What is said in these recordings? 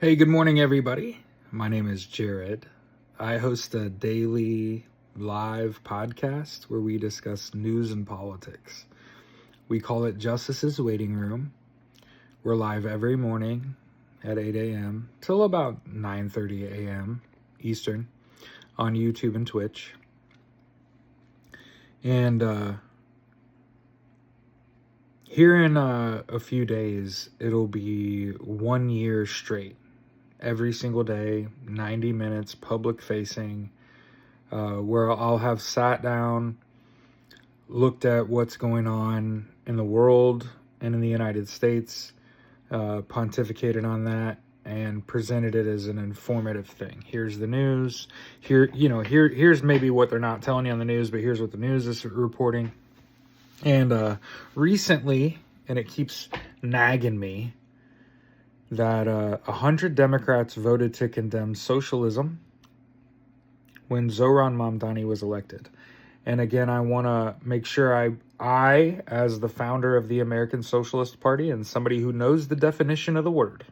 Hey, good morning, everybody. My name is Jared. I host a daily live podcast where we discuss news and politics. We call it Justice's Waiting Room. We're live every morning at 8 a.m. till about 9:30 a.m. Eastern on YouTube and Twitch. And here in a few days, it'll be 1 year straight. Every single day, 90 minutes, public facing, where I'll have sat down, looked at what's going on in the world and in the United States, pontificated on that, and presented it as an informative thing. Here's the news. Here's maybe what they're not telling you on the news, but here's what the news is reporting. And recently, and it keeps nagging me, that 100 Democrats voted to condemn socialism when Zohran Mamdani was elected. And again, I want to make sure I, as the founder of the American Socialist Party and somebody who knows the definition of the word,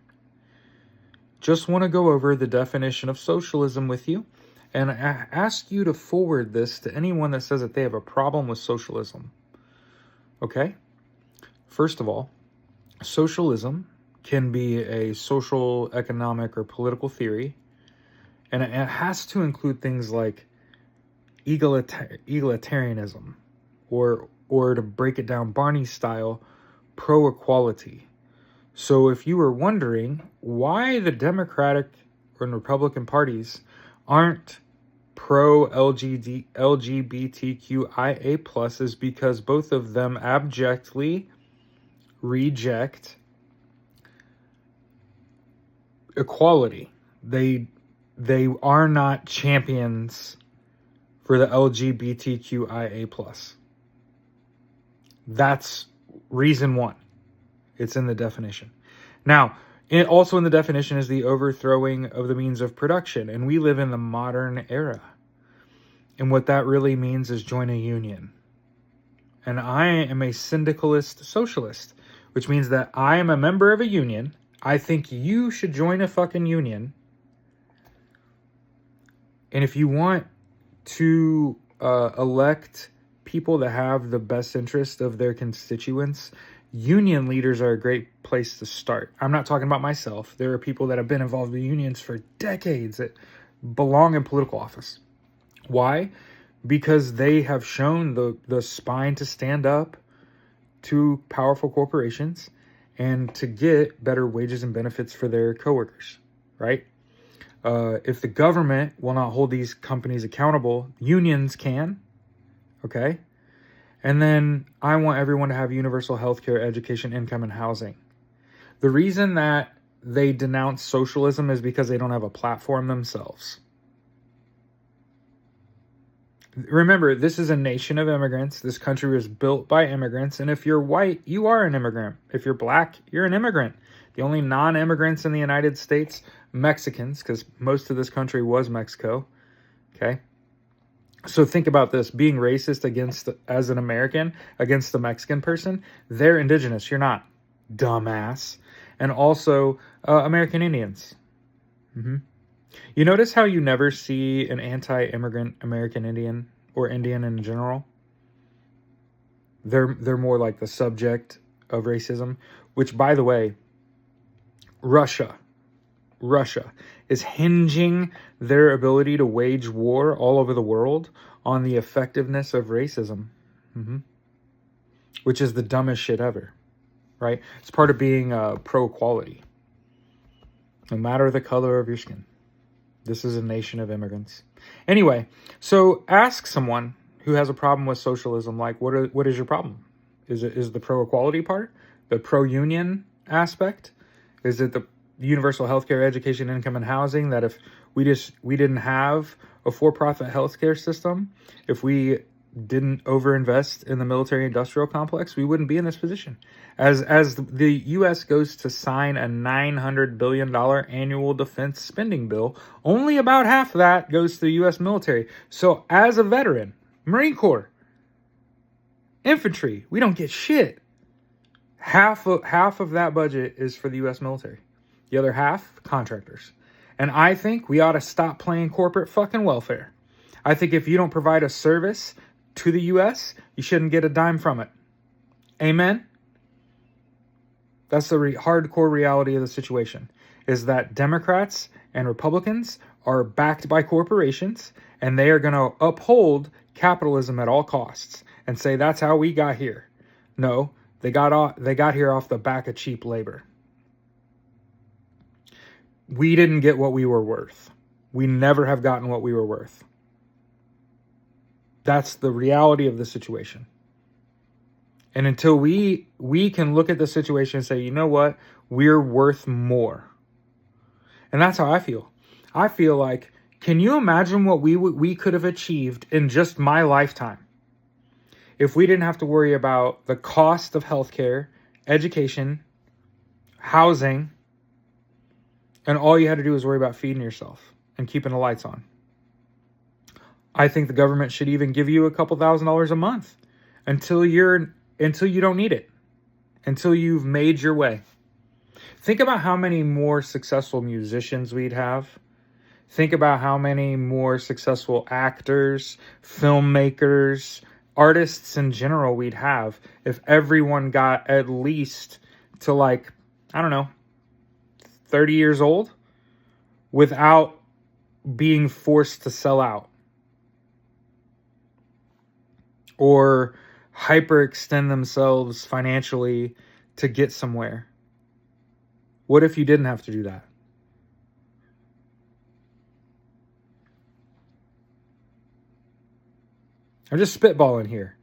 just want to go over the definition of socialism with you and ask you to forward this to anyone that says that they have a problem with socialism. Okay? First of all, socialism can be a social, economic, or political theory, and it has to include things like egalitarianism, or to break it down Barney style, pro-equality. So if you were wondering why the Democratic and Republican parties aren't pro-LGBTQIA+, is because both of them abjectly reject equality. They are not champions for the LGBTQIA+. That's reason one. It's in the definition. Now, also in the definition is the overthrowing of the means of production, and we live in the modern era. And what that really means is join a union. And I am a syndicalist socialist, which means that I am a member of a union. I think you should join a fucking union. And if you want to elect people that have the best interest of their constituents, union leaders are a great place to start. I'm not talking about myself. There are people that have been involved in unions for decades that belong in political office. Why? Because they have shown the spine to stand up to powerful corporations and to get better wages and benefits for their coworkers, right? If the government will not hold these companies accountable, unions can, okay? And then I want everyone to have universal health care, education, income, and housing. The reason that they denounce socialism is because they don't have a platform themselves. Remember, this is a nation of immigrants. This country was built by immigrants. And if you're white, you are an immigrant. If you're black, you're an immigrant. The only non-immigrants in the United States, Mexicans, because most of this country was Mexico. Okay? So think about this. Being racist as an American, against the Mexican person, they're indigenous. You're not. Dumbass. And also, American Indians. You notice how you never see an anti-immigrant American Indian or Indian in general? They're more like the subject of racism, which, by the way, Russia is hinging their ability to wage war all over the world on the effectiveness of racism, which is the dumbest shit ever, right? It's part of being pro-equality, no matter the color of your skin. This is a nation of immigrants. Anyway, so ask someone who has a problem with socialism, like, what is your problem? Is the pro-equality part? The pro-union aspect? Is it the universal healthcare, education, income, and housing, that if we didn't have a for-profit healthcare system, if we didn't overinvest in the military-industrial complex, we wouldn't be in this position. As the U.S. goes to sign a $900 billion annual defense spending bill, only about half of that goes to the U.S. military. So as a veteran, Marine Corps, infantry, we don't get shit. Half of that budget is for the U.S. military. The other half, contractors. And I think we ought to stop playing corporate fucking welfare. I think if you don't provide a service to the U.S., you shouldn't get a dime from it. Amen? That's the hardcore reality of the situation, is that Democrats and Republicans are backed by corporations, and they are going to uphold capitalism at all costs and say that's how we got here. No, they got here off the back of cheap labor. We didn't get what we were worth. We never have gotten what we were worth. That's the reality of the situation. And until we can look at the situation and say, you know what, we're worth more. And that's how I feel. I feel like, can you imagine what we could have achieved in just my lifetime if we didn't have to worry about the cost of healthcare, education, housing, and all you had to do was worry about feeding yourself and keeping the lights on? I think the government should even give you a couple $1,000s a month until you don't need it, until you've made your way. Think about how many more successful musicians we'd have. Think about how many more successful actors, filmmakers, artists in general we'd have if everyone got at least to, like, I don't know, 30 years old without being forced to sell out or hyperextend themselves financially to get somewhere. What if you didn't have to do that? I'm just spitballing here.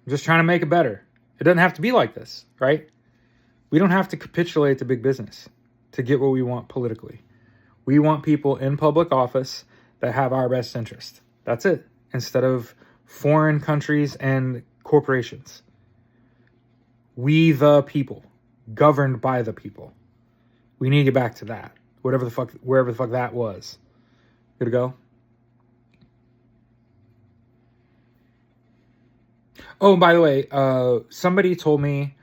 I'm just trying to make it better. It doesn't have to be like this, right? We don't have to capitulate to big business to get what we want politically. We want people in public office that have our best interest. That's it. Instead of foreign countries and corporations. We the people, governed by the people. We need to get back to that. Wherever the fuck that was. Good to go? Oh, by the way, somebody told me,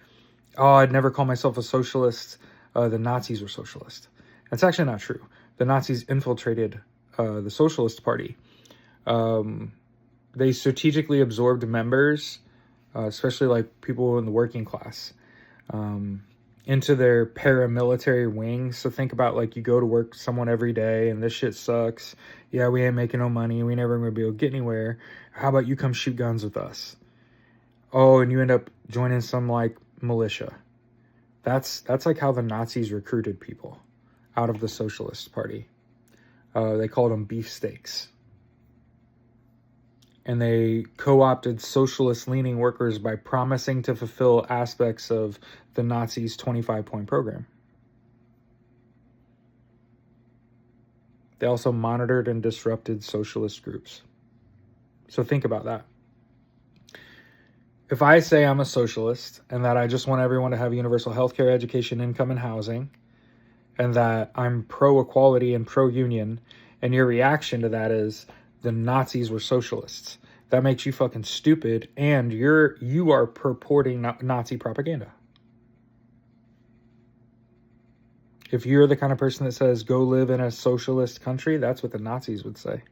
I'd never call myself a socialist. The Nazis were socialist. That's actually not true. The Nazis infiltrated the Socialist Party. They strategically absorbed members, especially like people in the working class, into their paramilitary wing. So think about, like, you go to work someone every day and this shit sucks. Yeah, we ain't making no money. We never gonna be able to get anywhere. How about you come shoot guns with us? Oh, and you end up joining some, like, militia. That's like how the Nazis recruited people out of the Socialist Party. They called them beefsteaks. And they co-opted socialist-leaning workers by promising to fulfill aspects of the Nazis' 25-point program. They also monitored and disrupted socialist groups. So think about that. If I say I'm a socialist and that I just want everyone to have universal healthcare, education, income, and housing, and that I'm pro-equality and pro-union, and your reaction to that is the Nazis were socialists, that makes you fucking stupid, and you are purporting Nazi propaganda. If you're the kind of person that says, go live in a socialist country, that's what the Nazis would say.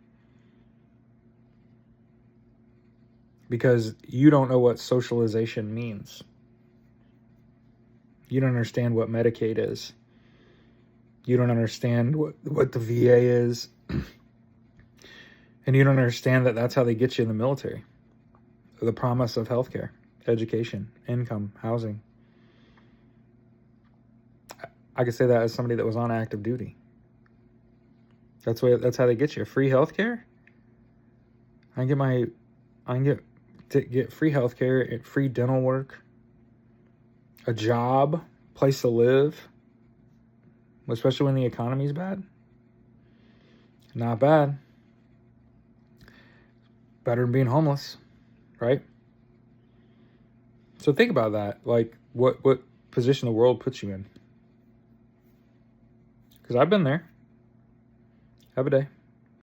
Because you don't know what socialization means. You don't understand what Medicaid is. You don't understand what the VA is. And you don't understand that that's how they get you in the military. The promise of healthcare, education, income, housing. I could say that as somebody that was on active duty. That's how they get you. Free healthcare? I can get free healthcare, free dental work, a job, place to live, especially when the economy's bad. Not bad. Better than being homeless, right? So think about that. Like, what position the world puts you in. Because I've been there. Have a day.